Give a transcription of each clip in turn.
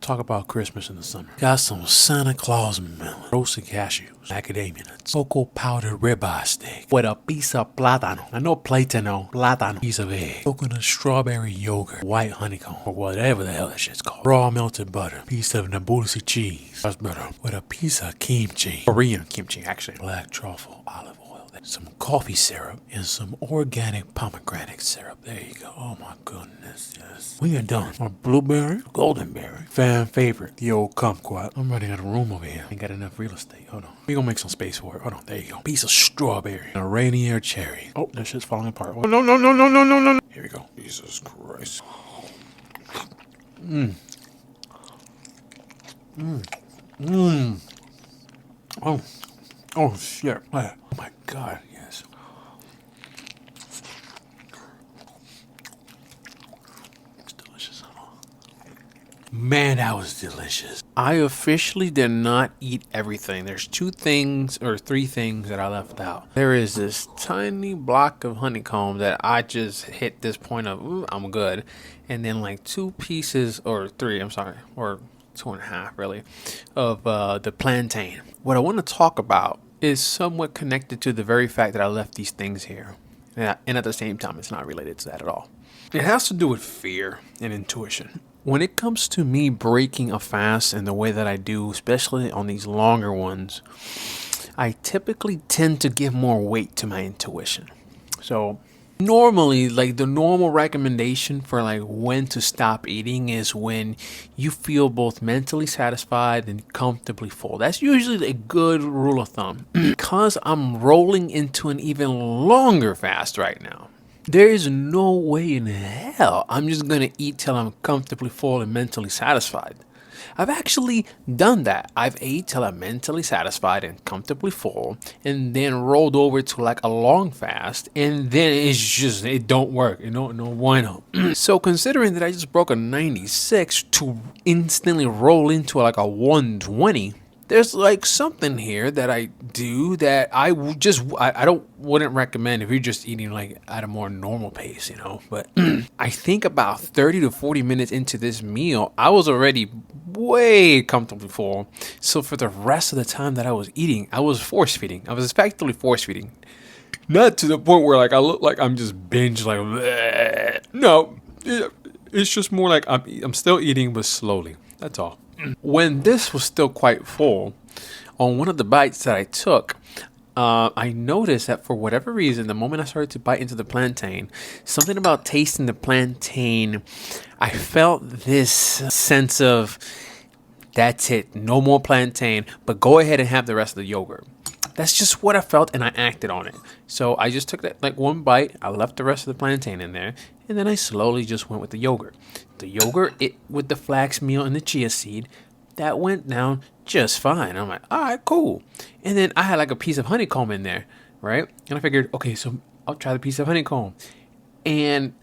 talk about Christmas in the summer. Got some Santa Claus melon, roasted cashews, macadamia nuts, cocoa powdered ribeye steak with a piece of plátano. I know plátano, plátano, piece of egg, coconut strawberry yogurt, white honeycomb, or whatever the hell that shit's called. Raw melted butter, piece of Nabulsi cheese, that's better, with a piece of kimchi, Korean kimchi actually, black truffle, olive oil, some coffee syrup, and some organic pomegranate syrup. There you go. Oh my goodness, yes. We are done. Our blueberry, goldenberry, fan favorite, the old kumquat. I'm running out of room over here. Ain't got enough real estate. Hold on. We gonna make some space for it. Hold on. There you go. Piece of strawberry, a Rainier cherry. Oh, that shit's falling apart. Oh, no. Here we go. Jesus Christ. Oh shit. Oh my God, yes. It's delicious. Man, that was delicious. I officially did not eat everything. There's 2 things or 3 things that I left out. There is this tiny block of honeycomb that I just hit this point of, ooh, I'm good. And then like 2 pieces, or 3, I'm sorry, or 2.5 really, of the plantain. What I want to talk about is somewhat connected to the very fact that I left these things here. And at the same time, it's not related to that at all. It has to do with fear and intuition. When it comes to me breaking a fast in the way that I do, especially on these longer ones, I typically tend to give more weight to my intuition. So normally, like the normal recommendation for like when to stop eating is when you feel both mentally satisfied and comfortably full. That's usually a good rule of thumb. Because I'm rolling into an even longer fast right now, there is no way in hell I'm just gonna eat till I'm comfortably full and mentally satisfied. I've actually done that. I've ate till I'm mentally satisfied and comfortably full, and then rolled over to like a long fast, and then it don't work. No bueno. So considering that I just broke a 96 to instantly roll into like a 120, there's like something here that I do that I wouldn't recommend if you're just eating like at a more normal pace, you know. But I think about 30 to 40 minutes into this meal, I was already way comfortably full. So for the rest of the time that I was eating, I was force feeding. I was effectively force feeding. Not to the point where like I look like I'm just binge like bleh. No, it's just more like I'm still eating but slowly. That's all. When this was still quite full, on one of the bites that I took, I noticed that for whatever reason, the moment I started to bite into the plantain, something about tasting the plantain, I felt this sense of, that's it, no more plantain, but go ahead and have the rest of the yogurt. That's just what I felt, and I acted on it. So I just took that like one bite, I left the rest of the plantain in there, and then I slowly just went with the yogurt. The yogurt, with the flax meal and the chia seed, that went down just fine. I'm like, all right, cool. And then I had like a piece of honeycomb in there, right? And I figured, okay, so I'll try the piece of honeycomb. And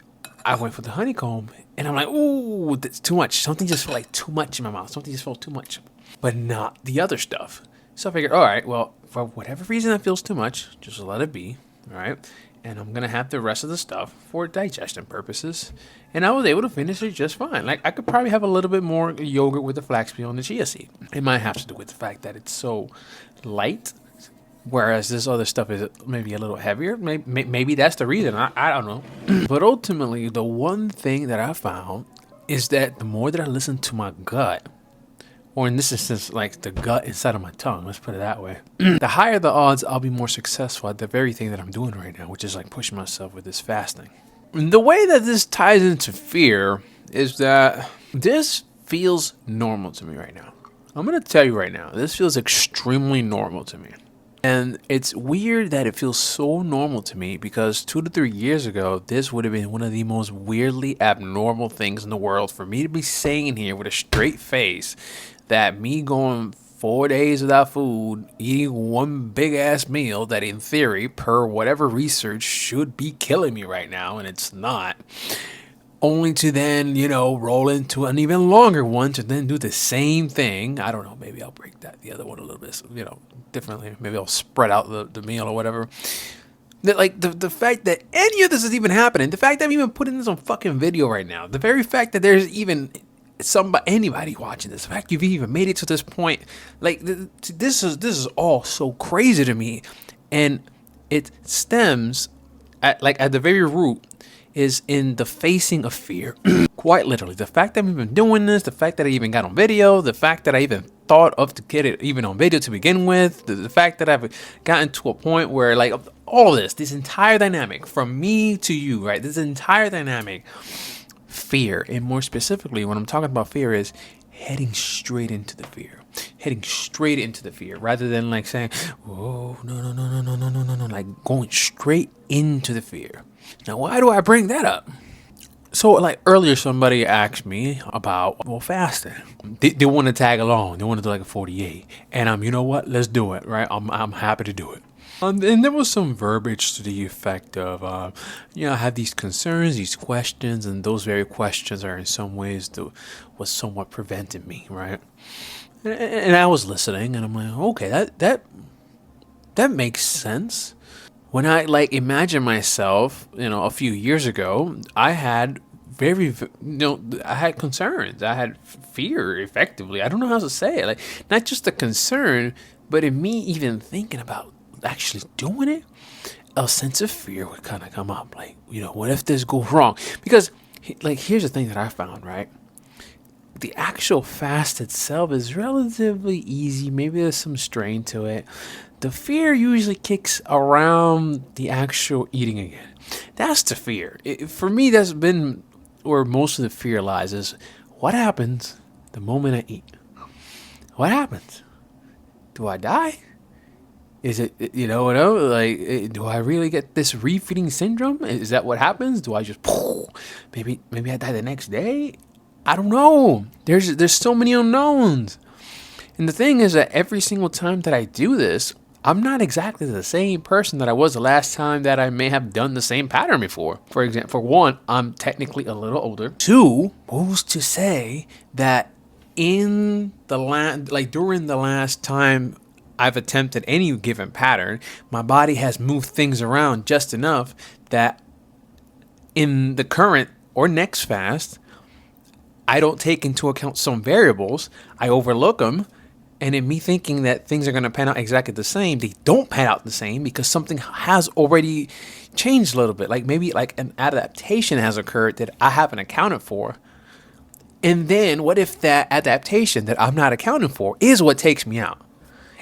I went for the honeycomb, and I'm like, ooh, that's too much. Something just felt like too much in my mouth. Something just felt too much, but not the other stuff. So I figured, all right, well, for whatever reason that feels too much, just let it be, all right? And I'm going to have the rest of the stuff for digestion purposes. And I was able to finish it just fine. Like, I could probably have a little bit more yogurt with the flax meal and the chia seed. It might have to do with the fact that it's so light, whereas this other stuff is maybe a little heavier. Maybe that's the reason. I don't know. But ultimately, the one thing that I found is that the more that I listen to my gut, or in this instance, like the gut inside of my tongue, let's put it that way, the higher the odds I'll be more successful at the very thing that I'm doing right now, which is like pushing myself with this fasting. And the way that this ties into fear is that this feels normal to me right now. I'm going to tell you right now, this feels extremely normal to me. And it's weird that it feels so normal to me because 2 to 3 years ago, this would have been one of the most weirdly abnormal things in the world for me to be saying here with a straight face that me going 4 days without food, eating one big ass meal that in theory, per whatever research, should be killing me right now, and it's not. Only to then, roll into an even longer one to then do the same thing. I don't know, maybe I'll break the other one a little bit, differently. Maybe I'll spread out the meal or whatever. The fact that any of this is even happening, the fact that I'm even putting this on fucking video right now, the very fact that there's even anybody watching this, the fact you've even made it to this point, like this is all so crazy to me, and it stems at the very root is in the facing of fear. Quite literally, the fact that we've been doing this, the fact that I even got on video, the fact that I even thought of to get it even on video to begin with, the fact that I've gotten to a point where, like, all of this entire dynamic from me to you, right? This entire dynamic, fear, and more specifically, when I'm talking about fear, is heading straight into the fear. Heading straight into the fear rather than like saying, oh, no, like going straight into the fear. Now, why do I bring that up? So, like earlier, somebody asked me about fasting. They want to tag along. They want to do like a 48, and you know what? Let's do it, right? I'm happy to do it. And there was some verbiage to the effect of, I have these concerns, these questions, and those very questions are in some ways was somewhat preventing me, right? And I was listening, and I'm like, okay, that makes sense. When I imagine myself, a few years ago, I had I had concerns. I had fear, effectively. I don't know how to say it. Like, not just a concern, but in me even thinking about actually doing it, a sense of fear would kind of come up. Like, what if this goes wrong? Because, here's the thing that I found, right? The actual fast itself is relatively easy. Maybe there's some strain to it. The fear usually kicks around the actual eating again. That's the fear. For me, that's been where most of the fear lies, is what happens the moment I eat? What happens? Do I die? Is it, do I really get this refeeding syndrome? Is that what happens? Do I just, maybe I die the next day? I don't know. There's so many unknowns. And the thing is that every single time that I do this, I'm not exactly the same person that I was the last time that I may have done the same pattern before. For example, for one, I'm technically a little older. Two, who's to say that during the last time I've attempted any given pattern, my body has moved things around just enough that in the current or next fast, I don't take into account some variables. I overlook them. And in me thinking that things are going to pan out exactly the same, they don't pan out the same because something has already changed a little bit. Like maybe like an adaptation has occurred that I haven't accounted for. And then what if that adaptation that I'm not accounting for is what takes me out?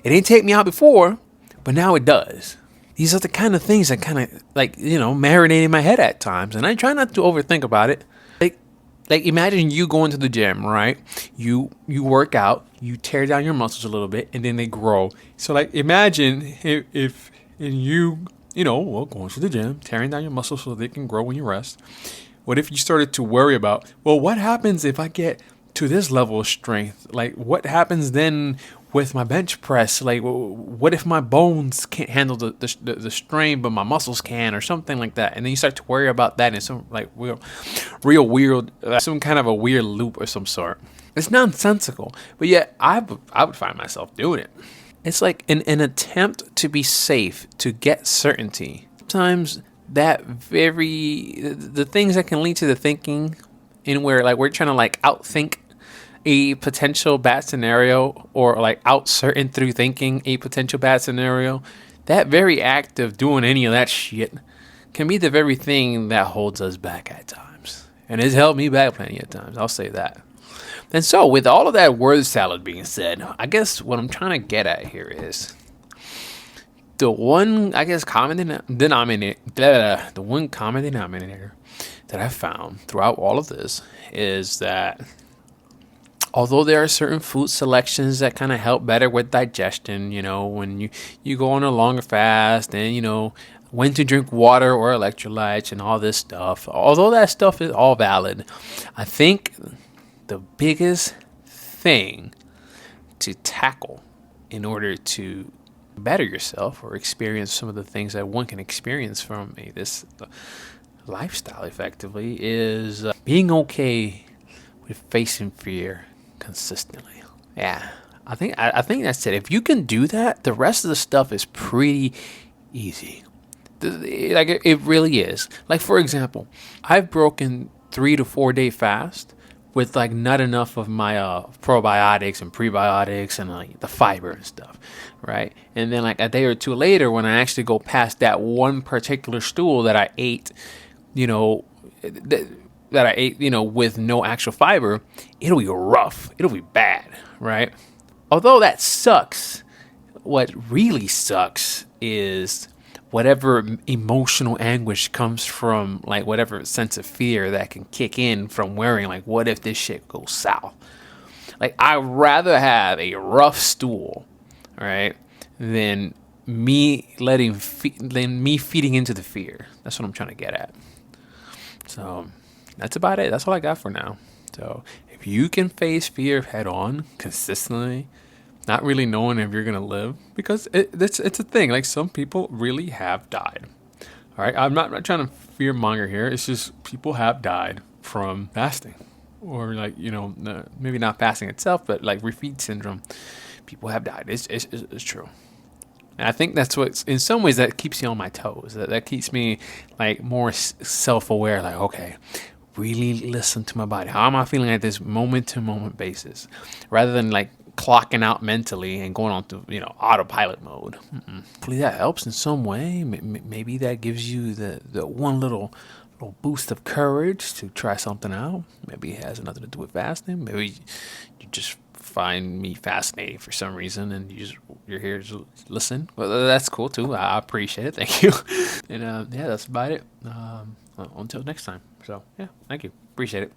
It didn't take me out before, but now it does. These are the kind of things that kind of marinate in my head at times. And I try not to overthink about it. Like imagine you going to the gym, right? You work out, you tear down your muscles a little bit, and then they grow. So imagine if you going to the gym, tearing down your muscles so they can grow when you rest. What if you started to worry about, well, what happens if I get to this level of strength? Like, what happens then with my bench press? Like, what if my bones can't handle the strain, but my muscles can, or something like that? And then you start to worry about that in some real weird, some kind of a weird loop or some sort. It's nonsensical, but yet I would find myself doing it. It's like an attempt to be safe, to get certainty. Sometimes the things that can lead to the thinking in where we're trying to outthink a potential bad scenario, or out certain through thinking a potential bad scenario, that very act of doing any of that shit can be the very thing that holds us back at times. And it's held me back plenty of times, I'll say that. And so with all of that word salad being said, I guess what I'm trying to get at here is the one, common denominator that I found throughout all of this is that although there are certain food selections that kind of help better with digestion, when you go on a longer fast, and, when to drink water or electrolytes and all this stuff, although that stuff is all valid, I think the biggest thing to tackle in order to better yourself or experience some of the things that one can experience from this lifestyle effectively is being okay with facing fear consistently. Yeah, I think that's it. If you can do that, the rest of the stuff is pretty easy. It really is. Like, for example, I've broken 3 to 4 day fast with like not enough of my probiotics and prebiotics and like the fiber and stuff, right? And then like a day or two later, when I actually go past that one particular stool that I ate, you know, that I ate, you know, with no actual fiber, it'll be rough. It'll be bad, right? Although that sucks, what really sucks is whatever emotional anguish comes from like whatever sense of fear that can kick in from worrying like, what if this shit goes south? Like, I'd rather have a rough stool, right, than than me feeding into the fear. That's what I'm trying to get at. So that's about it. That's all I got for now. So if you can face fear head on consistently, not really knowing if you're gonna live, because it's a thing. Like, some people really have died. All right, I'm not trying to fear monger here. It's just people have died from fasting, or like, you know, maybe not fasting itself, but like refeed syndrome. People have died. It's true. And I think that's what, in some ways, that keeps you on my toes. That keeps me like more self-aware. Like, okay, really listen to my body. How am I feeling at this moment-to-moment basis, rather than like clocking out mentally and going on to, you know, autopilot mode. Hopefully that helps in some way. Maybe that gives you the one little boost of courage to try something out. Maybe it has nothing to do with fasting. Maybe you just find me fascinating for some reason and you're here to listen. Well, that's cool too. I appreciate it. Thank you. And yeah, that's about it. Until next time. So yeah, thank you. Appreciate it.